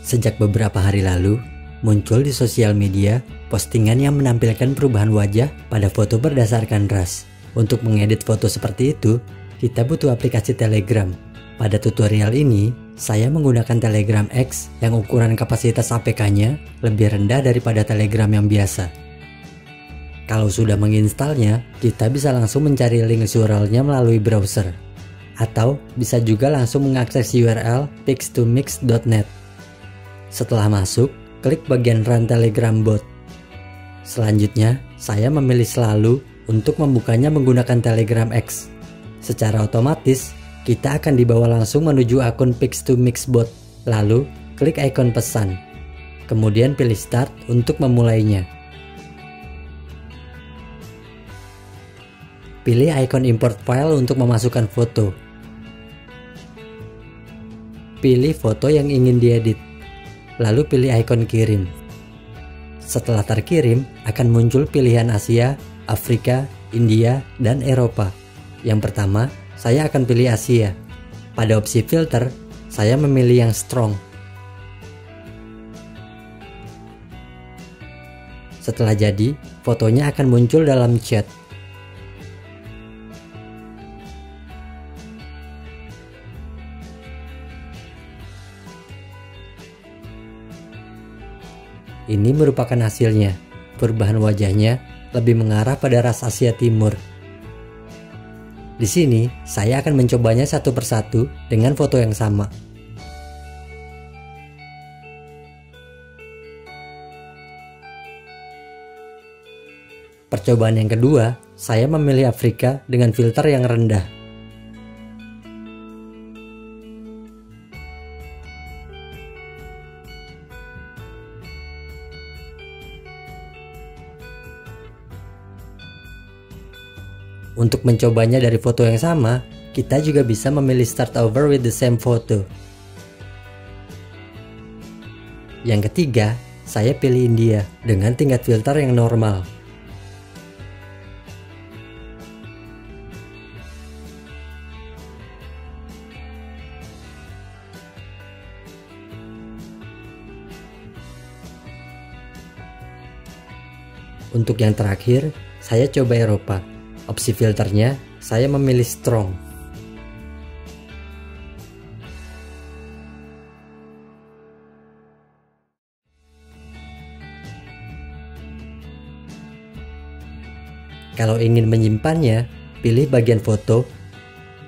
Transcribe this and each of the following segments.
Sejak beberapa hari lalu, muncul di sosial media postingan yang menampilkan perubahan wajah pada foto berdasarkan ras. Untuk mengedit foto seperti itu, kita butuh aplikasi Telegram. Pada tutorial ini, saya menggunakan Telegram X yang ukuran kapasitas APK-nya lebih rendah daripada Telegram yang biasa. Kalau sudah menginstalnya, kita bisa langsung mencari link URL-nya melalui browser. Atau bisa juga langsung mengakses URL pix2mix.net. Setelah masuk, klik bagian Run Telegram Bot. Selanjutnya, saya memilih selalu untuk membukanya menggunakan Telegram X. Secara otomatis, kita akan dibawa langsung menuju akun Pix2Mix Bot. Lalu, klik ikon pesan. Kemudian pilih Start untuk memulainya. Pilih ikon Import File untuk memasukkan foto. Pilih foto yang ingin diedit. Lalu pilih ikon kirim. Setelah terkirim, akan muncul pilihan Asia, Afrika, India, dan Eropa. Yang pertama, saya akan pilih Asia. Pada opsi filter, saya memilih yang strong. Setelah jadi, fotonya akan muncul dalam chat. Ini merupakan hasilnya. Perubahan wajahnya lebih mengarah pada ras Asia Timur. Di sini, saya akan mencobanya satu persatu dengan foto yang sama. Percobaan yang kedua, saya memilih Afrika dengan filter yang rendah. Untuk mencobanya dari foto yang sama, kita juga bisa memilih Start Over with the same photo. Yang ketiga, saya pilih India dengan tingkat filter yang normal. Untuk yang terakhir, saya coba Eropa. Opsi filternya, saya memilih strong. Kalau ingin menyimpannya, pilih bagian foto,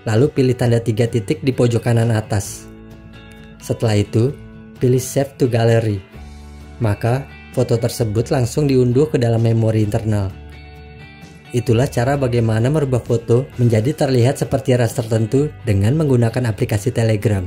lalu pilih tanda 3 titik di pojok kanan atas. Setelah itu, pilih Save to Gallery. Maka, foto tersebut langsung diunduh ke dalam memori internal. Itulah cara bagaimana merubah foto menjadi terlihat seperti ras tertentu dengan menggunakan aplikasi Telegram.